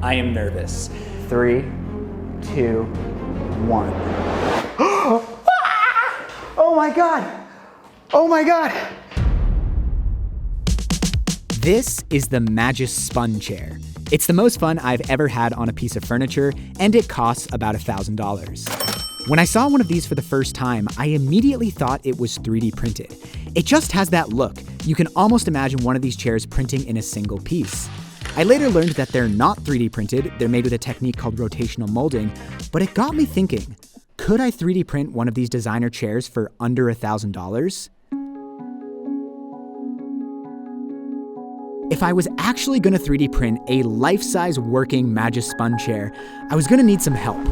I am nervous. 3, 2, 1. Oh my God! Oh my God! This is the Magus Spun Chair. It's the most fun I've ever had on a piece of furniture, and it costs about $1,000. When I saw one of these for the first time, I immediately thought it was 3D printed. It just has that look. You can almost imagine one of these chairs printing in a single piece. I later learned that they're not 3D printed, they're made with a technique called rotational molding, but it got me thinking, could I 3D print one of these designer chairs for under $1,000? If I was actually gonna 3D print a life-size working Magus Spun chair, I was gonna need some help.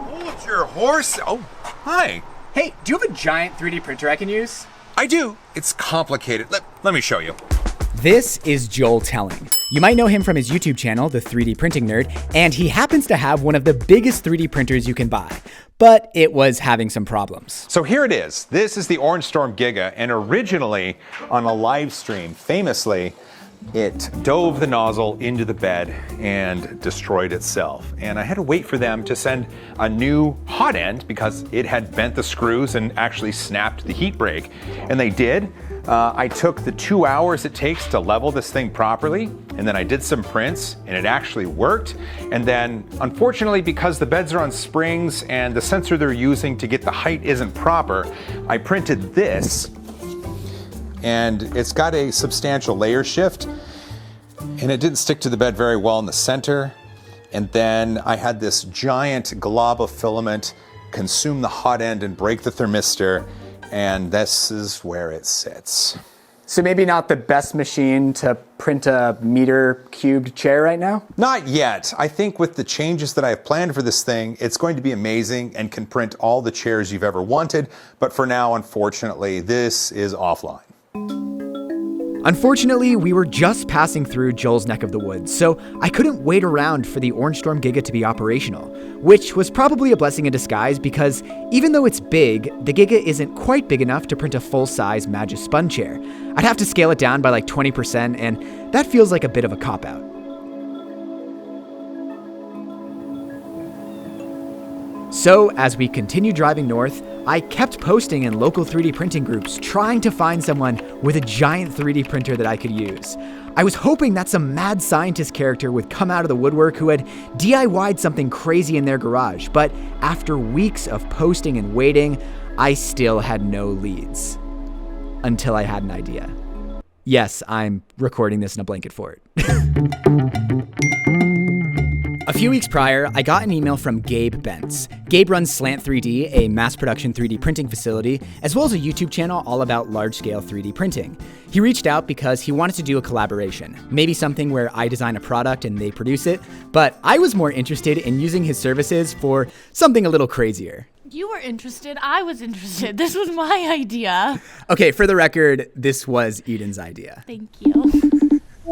Hold your horse. Oh, hi. Hey, do you have a giant 3D printer I can use? I do. It's complicated. Let me show you. This is Joel Telling. You might know him from his YouTube channel, The 3D Printing Nerd, and he happens to have one of the biggest 3D printers you can buy, but it was having some problems. So here it is. This is the Orange Storm Giga, and originally on a live stream, famously, it dove the nozzle into the bed and destroyed itself. And I had to wait for them to send a new hot end because it had bent the screws and actually snapped the heat brake. And they did. I took the 2 hours it takes to level this thing properly, and then I did some prints, and it actually worked. And then, unfortunately, because the beds are on springs and the sensor they're using to get the height isn't proper, I printed this, and it's got a substantial layer shift, and it didn't stick to the bed very well in the center. And then I had this giant glob of filament consume the hot end and break the thermistor, and this is where it sits. So maybe not the best machine to print a meter cubed chair right now? Not yet. I think with the changes that I have planned for this thing, it's going to be amazing and can print all the chairs you've ever wanted. But for now, unfortunately, this is offline. Unfortunately, we were just passing through Joel's neck of the woods, so I couldn't wait around for the Orange Storm Giga to be operational, which was probably a blessing in disguise because even though it's big, the Giga isn't quite big enough to print a full-size Magus Spun chair. I'd have to scale it down by like 20%, and that feels like a bit of a cop-out. So, as we continued driving north, I kept posting in local 3D printing groups trying to find someone with a giant 3D printer that I could use. I was hoping that some mad scientist character would come out of the woodwork who had DIY'd something crazy in their garage, but after weeks of posting and waiting, I still had no leads. Until I had an idea. Yes, I'm recording this in a blanket fort. A few weeks prior, I got an email from Gabe Bentz. Gabe runs Slant 3D, a mass production 3D printing facility, as well as a YouTube channel all about large-scale 3D printing. He reached out because he wanted to do a collaboration, maybe something where I design a product and they produce it, but I was more interested in using his services for something a little crazier. You were interested, I was interested. This was my idea. Okay, for the record, this was Eden's idea. Thank you.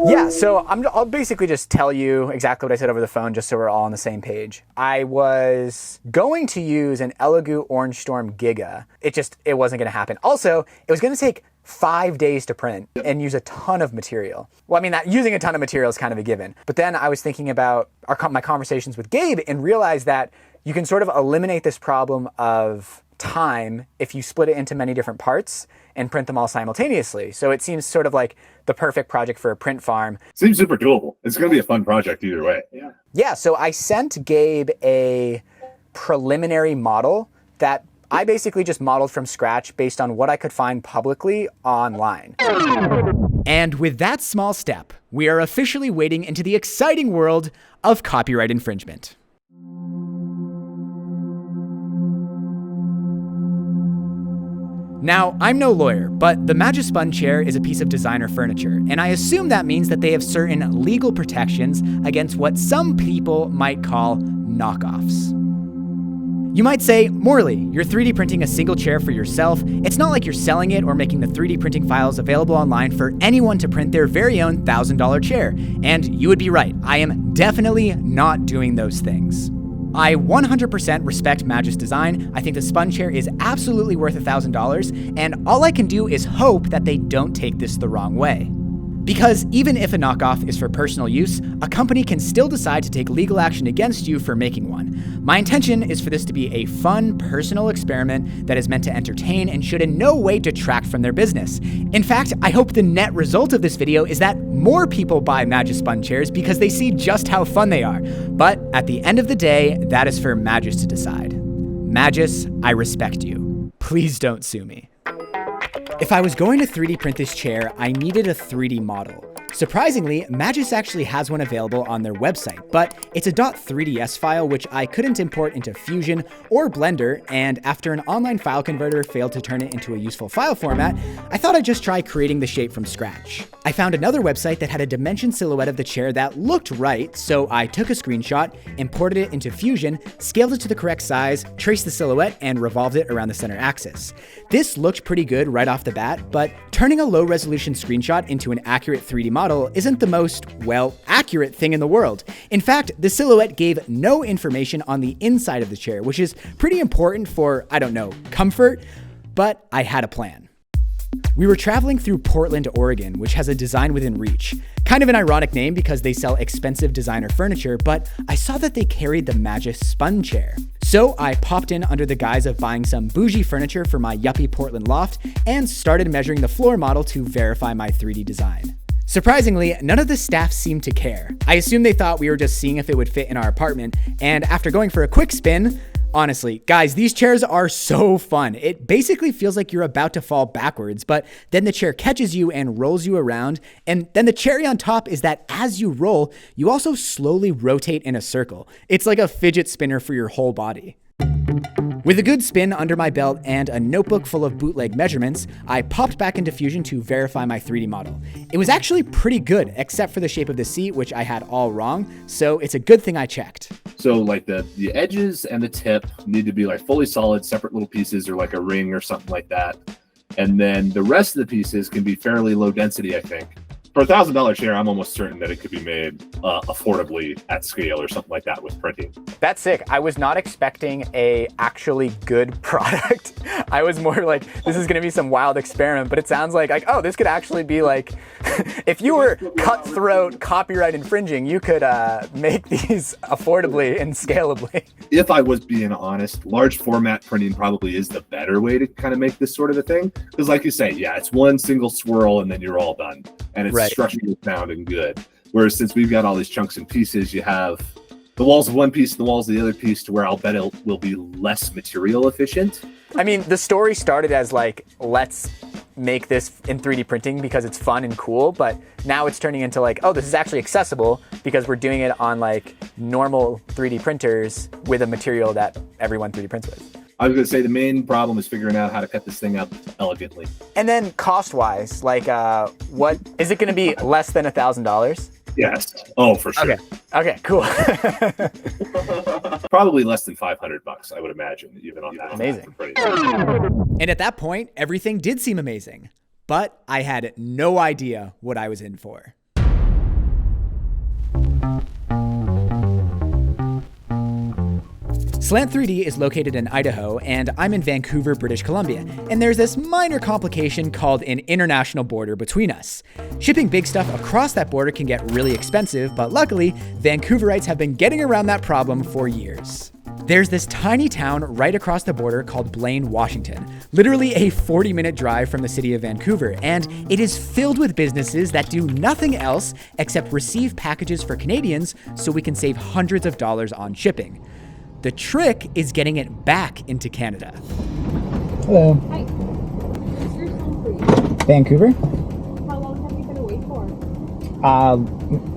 Yeah, so I'll basically just tell you exactly what I said over the phone just so we're all on the same page. I was going to use an Elegoo Orange Storm Giga. It wasn't going to happen. Also, it was going to take 5 days to print and use a ton of material. Well, I mean, using a ton of material is kind of a given. But then I was thinking about my conversations with Gabe and realized that you can sort of eliminate this problem of time if you split it into many different parts and print them all simultaneously. So it seems sort of like the perfect project for a print farm. Seems super doable. It's going to be a fun project either way. Yeah, so I sent Gabe a preliminary model that I basically just modeled from scratch based on what I could find publicly online. And with that small step, we are officially wading into the exciting world of copyright infringement. Now, I'm no lawyer, but the Magus Spun chair is a piece of designer furniture, and I assume that means that they have certain legal protections against what some people might call knockoffs. You might say, Morley, you're 3D printing a single chair for yourself. It's not like you're selling it or making the 3D printing files available online for anyone to print their very own $1,000 chair. And you would be right, I am definitely not doing those things. I 100% respect Magus design. I think the spun chair is absolutely worth $1,000, and all I can do is hope that they don't take this the wrong way. Because even if a knockoff is for personal use, a company can still decide to take legal action against you for making one. My intention is for this to be a fun, personal experiment that is meant to entertain and should in no way detract from their business. In fact, I hope the net result of this video is that more people buy Magispun chairs because they see just how fun they are. But at the end of the day, that is for Magis to decide. Magis, I respect you. Please don't sue me. If I was going to 3D print this chair, I needed a 3D model. Surprisingly, Magis actually has one available on their website, but it's a .3ds file which I couldn't import into Fusion or Blender, and after an online file converter failed to turn it into a useful file format, I thought I'd just try creating the shape from scratch. I found another website that had a dimension silhouette of the chair that looked right, so I took a screenshot, imported it into Fusion, scaled it to the correct size, traced the silhouette, and revolved it around the center axis. This looked pretty good right off the bat, but turning a low-resolution screenshot into an accurate 3D model isn't the most, well, accurate thing in the world. In fact, the silhouette gave no information on the inside of the chair, which is pretty important for, I don't know, comfort, but I had a plan. We were traveling through Portland, Oregon, which has a design within reach. Kind of an ironic name because they sell expensive designer furniture, but I saw that they carried the Magispun chair. So I popped in under the guise of buying some bougie furniture for my yuppie Portland loft and started measuring the floor model to verify my 3D design. Surprisingly, none of the staff seemed to care. I assumed they thought we were just seeing if it would fit in our apartment, and after going for a quick spin, honestly, guys, these chairs are so fun. It basically feels like you're about to fall backwards, but then the chair catches you and rolls you around, and then the cherry on top is that as you roll, you also slowly rotate in a circle. It's like a fidget spinner for your whole body. With a good spin under my belt and a notebook full of bootleg measurements, I popped back into Fusion to verify my 3D model. It was actually pretty good, except for the shape of the seat, which I had all wrong, so it's a good thing I checked. So like the edges and the tip need to be like fully solid, separate little pieces, or like a ring or something like that. And then the rest of the pieces can be fairly low density, I think. For $1,000 chair, I'm almost certain that it could be made affordably at scale or something like that with printing. That's sick. I was not expecting a actually good product. I was more like, this is gonna be some wild experiment, but it sounds like, oh, this could actually be like, if you were cutthroat copyright infringing, you could make these affordably and scalably. If I was being honest, large format printing probably is the better way to kind of make this sort of a thing. Because like you say, yeah, it's one single swirl and then you're all done. And it's structurally sound and good. Whereas since we've got all these chunks and pieces, you have the walls of one piece and the walls of the other piece, to where I'll bet it will be less material efficient. I mean, the story started as like, let's make this in 3D printing because it's fun and cool, but now it's turning into like, oh, this is actually accessible because we're doing it on like normal 3D printers with a material that everyone 3D prints with. I was going to say the main problem is figuring out how to cut this thing up elegantly. And then cost-wise, like, what is it going to be? Less than $1,000? Yes. Oh, for sure. Okay, cool. Probably less than $500, I would imagine, even on that. Amazing. And at that point, everything did seem amazing, but I had no idea what I was in for. Slant 3D is located in Idaho, and I'm in Vancouver, British Columbia, and there's this minor complication called an international border between us. Shipping big stuff across that border can get really expensive, but luckily, Vancouverites have been getting around that problem for years. There's this tiny town right across the border called Blaine, Washington, literally a 40-minute drive from the city of Vancouver, and it is filled with businesses that do nothing else except receive packages for Canadians so we can save hundreds of dollars on shipping. The trick is getting it back into Canada. Hello. Hi. Where's your home for you? Vancouver? How long have you been away for?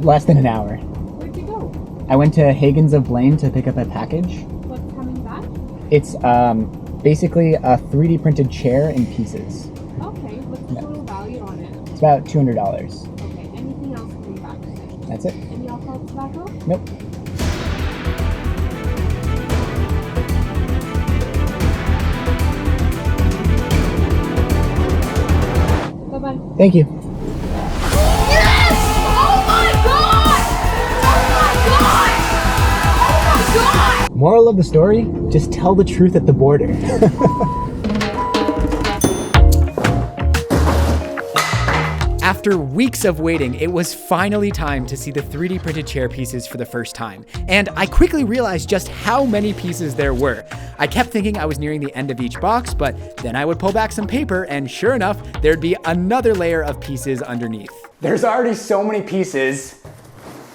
Less than an hour. Where'd you go? I went to Hagen's of Blaine to pick up a package. What's coming back? It's basically a 3D printed chair in pieces. Okay, what's the total value on it? It's about $200. Okay, anything else coming back today? That's it. Any alcohol, tobacco? Nope. Bye-bye. Thank you. Yes! Oh my god! Oh my god! Oh my god! Moral of the story, just tell the truth at the border. After weeks of waiting, it was finally time to see the 3D printed chair pieces for the first time. And I quickly realized just how many pieces there were. I kept thinking I was nearing the end of each box, but then I would pull back some paper and sure enough, there'd be another layer of pieces underneath. There's already so many pieces,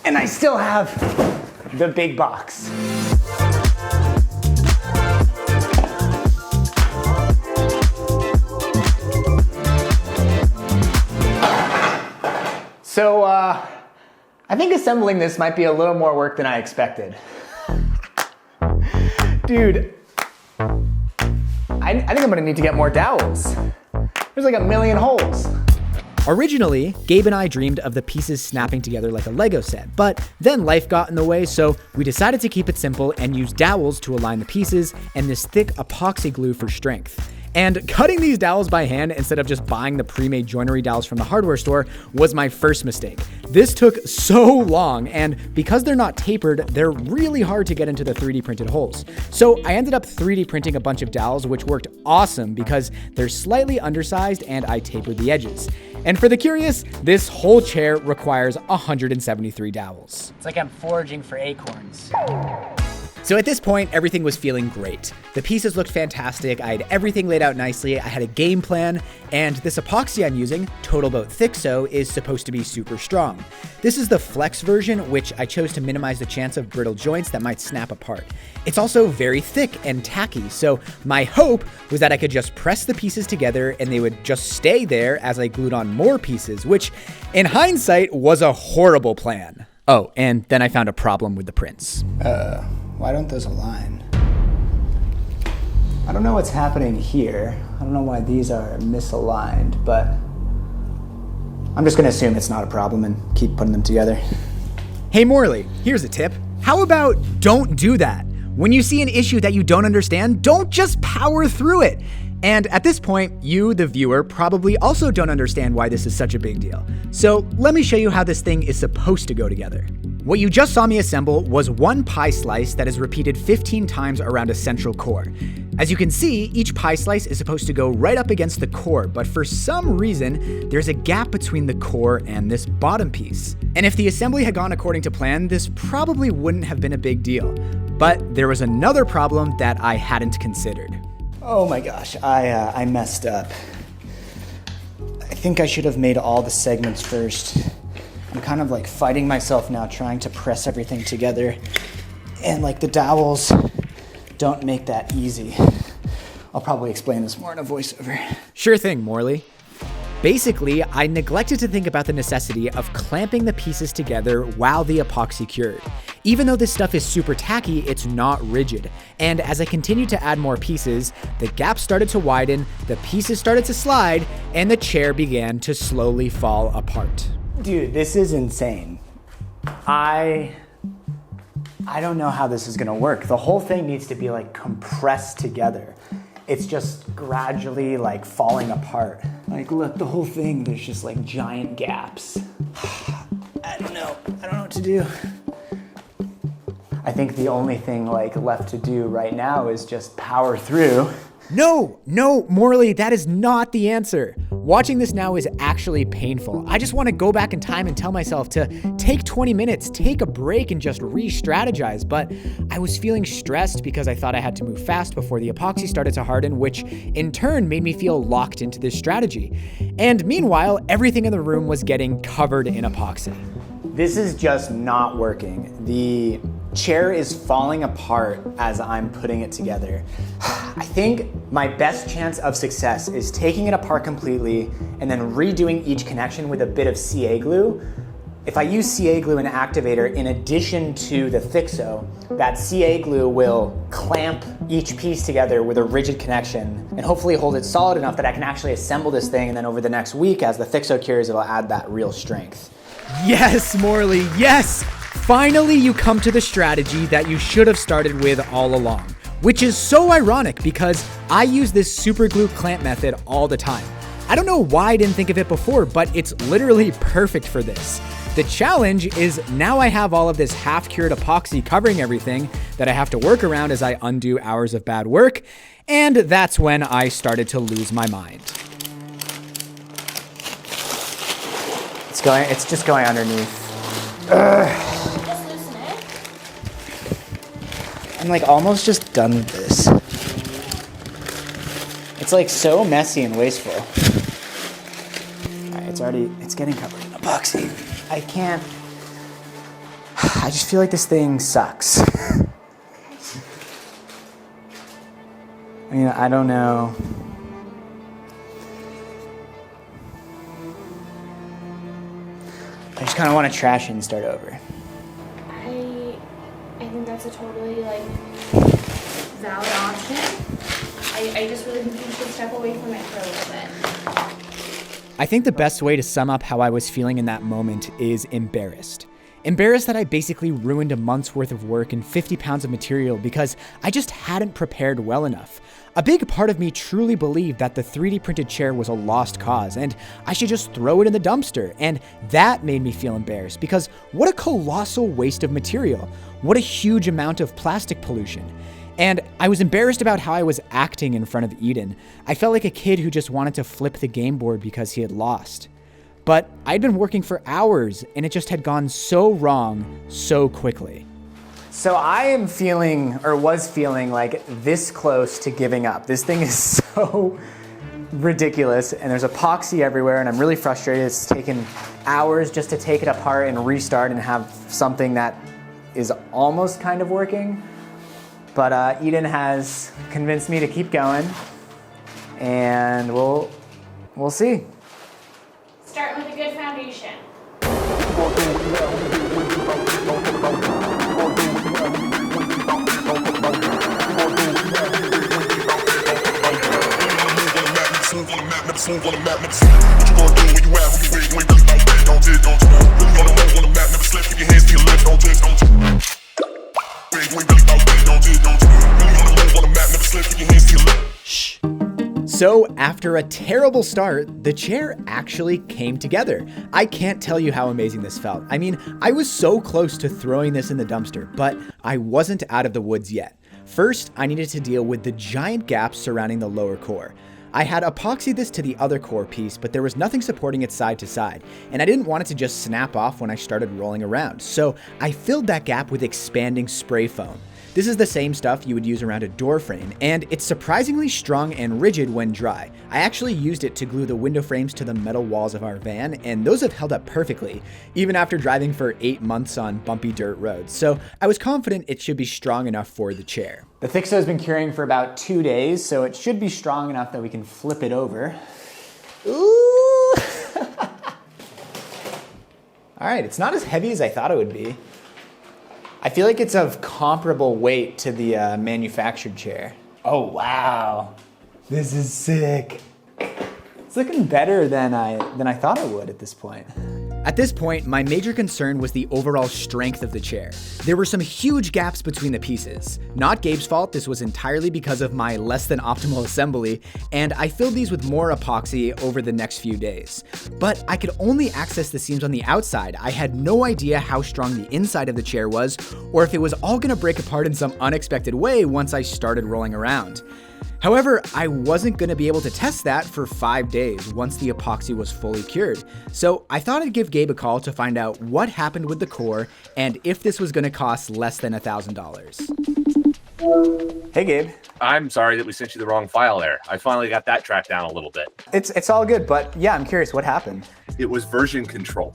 and I still have the big box. So, I think assembling this might be a little more work than I expected. Dude, I think I'm gonna need to get more dowels. There's like a million holes. Originally, Gabe and I dreamed of the pieces snapping together like a Lego set, but then life got in the way, so we decided to keep it simple and use dowels to align the pieces and this thick epoxy glue for strength. And cutting these dowels by hand instead of just buying the pre-made joinery dowels from the hardware store was my first mistake. This took so long, and because they're not tapered, they're really hard to get into the 3D printed holes. So I ended up 3D printing a bunch of dowels, which worked awesome because they're slightly undersized and I tapered the edges. And for the curious, this whole chair requires 173 dowels. It's like I'm foraging for acorns. So at this point, everything was feeling great. The pieces looked fantastic, I had everything laid out nicely, I had a game plan, and this epoxy I'm using, Total Boat Thixo, is supposed to be super strong. This is the flex version, which I chose to minimize the chance of brittle joints that might snap apart. It's also very thick and tacky, so my hope was that I could just press the pieces together and they would just stay there as I glued on more pieces, which in hindsight was a horrible plan. Oh, and then I found a problem with the prints. Why don't those align? I don't know what's happening here. I don't know why these are misaligned, but I'm just gonna assume it's not a problem and keep putting them together. Hey Morley, here's a tip. How about don't do that? When you see an issue that you don't understand, don't just power through it. And at this point, you, the viewer, probably also don't understand why this is such a big deal. So let me show you how this thing is supposed to go together. What you just saw me assemble was one pie slice that is repeated 15 times around a central core. As you can see, each pie slice is supposed to go right up against the core, but for some reason, there's a gap between the core and this bottom piece. And if the assembly had gone according to plan, this probably wouldn't have been a big deal. But there was another problem that I hadn't considered. Oh my gosh, I messed up. I think I should have made all the segments first. I'm kind of like fighting myself now trying to press everything together. And like the dowels don't make that easy. I'll probably explain this more in a voiceover. Sure thing, Morley. Basically, I neglected to think about the necessity of clamping the pieces together while the epoxy cured. Even though this stuff is super tacky, it's not rigid. And as I continued to add more pieces, the gap started to widen, the pieces started to slide, and the chair began to slowly fall apart. Dude, this is insane. I don't know how this is gonna work. The whole thing needs to be like compressed together. It's just gradually like falling apart. Like look, the whole thing, there's just like giant gaps. I don't know what to do. I think the only thing like left to do right now is just power through. No, Morley, that is not the answer. Watching this now is actually painful. I just want to go back in time and tell myself to take 20 minutes, take a break, and just re-strategize. But I was feeling stressed because I thought I had to move fast before the epoxy started to harden, which in turn made me feel locked into this strategy. And meanwhile, everything in the room was getting covered in epoxy. This is just not working. The chair is falling apart as I'm putting it together. I think my best chance of success is taking it apart completely and then redoing each connection with a bit of CA glue. If I use CA glue and activator in addition to the Thixo, that CA glue will clamp each piece together with a rigid connection and hopefully hold it solid enough that I can actually assemble this thing, and then over the next week as the Thixo cures, it'll add that real strength. Yes, Morley, yes! Finally, you come to the strategy that you should have started with all along, which is so ironic because I use this super glue clamp method all the time. I don't know why I didn't think of it before, but it's literally perfect for this. The challenge is now I have all of this half-cured epoxy covering everything that I have to work around as I undo hours of bad work, and that's when I started to lose my mind. It's just going underneath. Just loosen it. I'm like almost just done with this. It's like so messy and wasteful. All right, it's getting covered in epoxy. I just feel like this thing sucks. I mean, I don't know. I just kind of want to trash it and start over. I think that's a totally valid option. I just really think you should step away from it for a little bit. I think the best way to sum up how I was feeling in that moment is embarrassed. Embarrassed that I basically ruined a month's worth of work and 50 pounds of material because I just hadn't prepared well enough. A big part of me truly believed that the 3D printed chair was a lost cause and I should just throw it in the dumpster, and that made me feel embarrassed because what a colossal waste of material. What a huge amount of plastic pollution. And I was embarrassed about how I was acting in front of Eden. I felt like a kid who just wanted to flip the game board because he had lost. But I'd been working for hours and it just had gone so wrong so quickly. So I am feeling, or was feeling, like this close to giving up. This thing is so ridiculous and there's epoxy everywhere and I'm really frustrated. It's taken hours just to take it apart and restart and have something that is almost kind of working. But Eden has convinced me to keep going and we'll see. Start with a good foundation. So after a terrible start, the chair actually came together. I can't tell you how amazing this felt. I mean, I was so close to throwing this in the dumpster, but I wasn't out of the woods yet. First, I needed to deal with the giant gaps surrounding the lower core. I had epoxied this to the other core piece, but there was nothing supporting it side to side, and I didn't want it to just snap off when I started rolling around, so I filled that gap with expanding spray foam. This is the same stuff you would use around a door frame, and it's surprisingly strong and rigid when dry. I actually used it to glue the window frames to the metal walls of our van, and those have held up perfectly, even after driving for 8 months on bumpy dirt roads, so I was confident it should be strong enough for the chair. The Thixo has been curing for about 2 days, so it should be strong enough that we can flip it over. Ooh! All right, it's not as heavy as I thought it would be. I feel like it's of comparable weight to the manufactured chair. Oh, wow. This is sick. It's looking better than I thought it would at this point. At this point, my major concern was the overall strength of the chair. There were some huge gaps between the pieces. Not Gabe's fault, this was entirely because of my less than optimal assembly, and I filled these with more epoxy over the next few days. But I could only access the seams on the outside. I had no idea how strong the inside of the chair was, or if it was all gonna break apart in some unexpected way once I started rolling around. However, I wasn't going to be able to test that for 5 days once the epoxy was fully cured, so I thought I'd give Gabe a call to find out what happened with the core and if this was going to cost less than $1,000. Hey, Gabe. I'm sorry that we sent you the wrong file there. I finally got that tracked down a little bit. It's all good, but yeah, I'm curious, what happened? It was version control.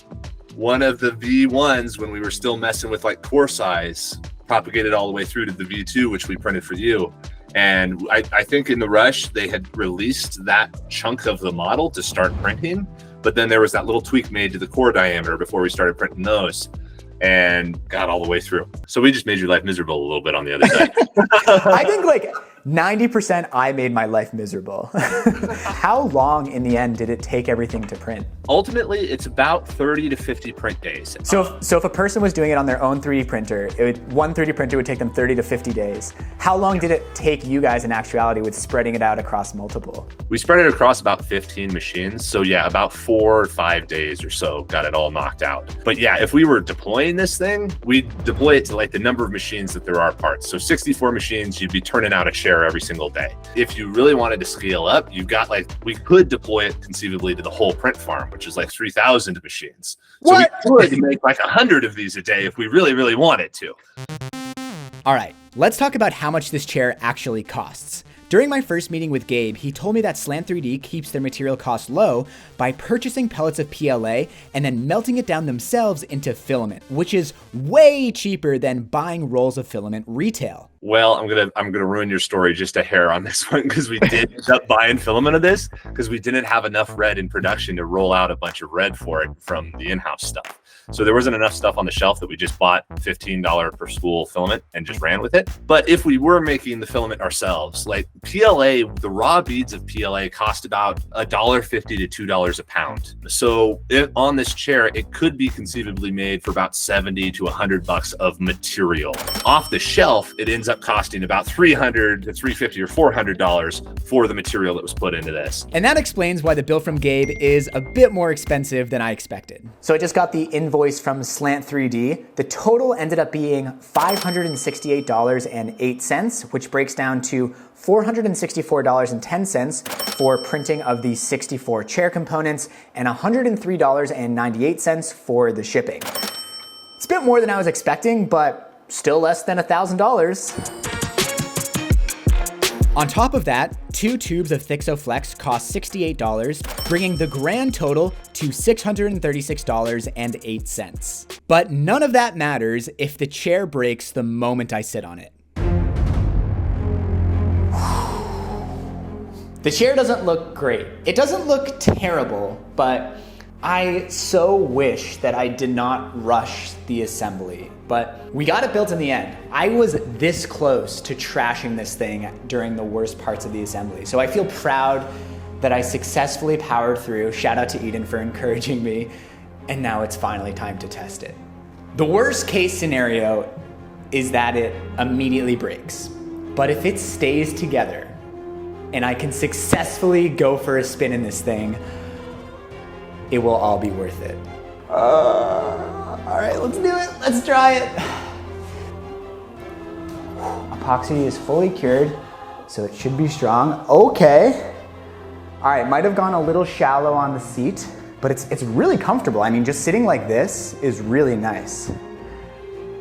One of the V1s, when we were still messing with like core size, propagated all the way through to the V2, which we printed for you. And I think in the rush, they had released that chunk of the model to start printing, but then there was that little tweak made to the core diameter before we started printing those and got all the way through. So we just made your life miserable a little bit on the other side. I think like 90% I made my life miserable. How long in the end did it take everything to print? Ultimately, it's about 30 to 50 print days. So if a person was doing it on their own 3D printer, one 3D printer would take them 30 to 50 days. How long did it take you guys in actuality with spreading it out across multiple? We spread it across about 15 machines. So yeah, about 4 or 5 days or so got it all knocked out. But yeah, if we were deploying this thing, we'd deploy it to like the number of machines that there are parts. So 64 machines, you'd be turning out a chair chair every single day. If you really wanted to scale up, you've got we could deploy it conceivably to the whole print farm, which is 3,000 machines. So we could make 100 of these a day if we really, really wanted to. All right, let's talk about how much this chair actually costs. During my first meeting with Gabe, he told me that Slant 3D keeps their material cost low by purchasing pellets of PLA and then melting it down themselves into filament, which is way cheaper than buying rolls of filament retail. Well, I'm gonna ruin your story just a hair on this one, because we did end up buying filament of this because we didn't have enough red in production to roll out a bunch of red for it from the in-house stuff. So there wasn't enough stuff on the shelf that we just bought $15 per spool filament and just ran with it. But if we were making the filament ourselves, PLA, the raw beads of PLA cost about $1.50 to $2 a pound. So on this chair, it could be conceivably made for about $70 to $100 of material. Off the shelf, it ends up costing about $300 to $350 or $400 for the material that was put into this. And that explains why the bill from Gabe is a bit more expensive than I expected. So I just got the invoice from Slant 3D. The total ended up being $568.08, which breaks down to $464.10 for printing of the 64 chair components and $103.98 for the shipping. It's a bit more than I was expecting, but still less than $1,000. On top of that, 2 tubes of Thixoflex cost $68, bringing the grand total to $636.08. But none of that matters if the chair breaks the moment I sit on it. The chair doesn't look great. It doesn't look terrible, but I so wish that I did not rush the assembly. But we got it built in the end. I was this close to trashing this thing during the worst parts of the assembly. So I feel proud that I successfully powered through. Shout out to Eden for encouraging me. And now it's finally time to test it. The worst case scenario is that it immediately breaks. But if it stays together and I can successfully go for a spin in this thing, it will all be worth it. All right, let's do it. Let's try it. Epoxy is fully cured, so it should be strong. Okay. All right, might have gone a little shallow on the seat, but it's really comfortable. I mean, just sitting like this is really nice.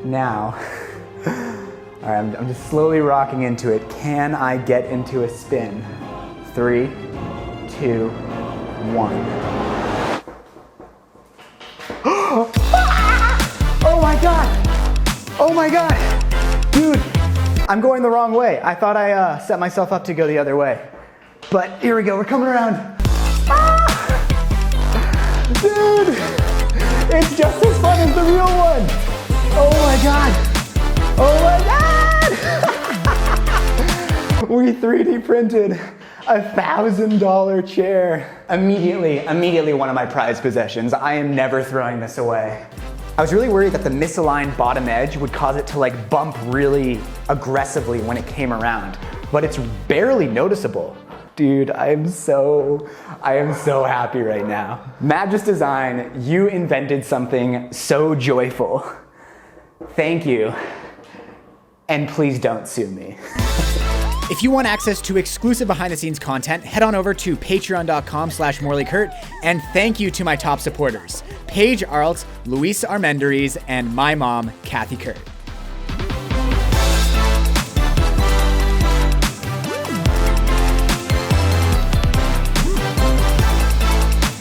Now, all right, I'm just slowly rocking into it. Can I get into a spin? 3, 2, 1. Oh my God! Oh my God! Dude, I'm going the wrong way. I thought I set myself up to go the other way. But here we go, we're coming around. Ah! Dude! It's just as fun as the real one! Oh my God! Oh my God! We 3D printed a $1,000 chair. Immediately one of my prized possessions. I am never throwing this away. I was really worried that the misaligned bottom edge would cause it to bump really aggressively when it came around, but it's barely noticeable. Dude, I am so happy right now. Magis Design, you invented something so joyful. Thank you, and please don't sue me. If you want access to exclusive behind-the-scenes content, head on over to patreon.com/MorleyKurt, and thank you to my top supporters, Paige Arlt, Luis Armendariz, and my mom, Kathy Kurt.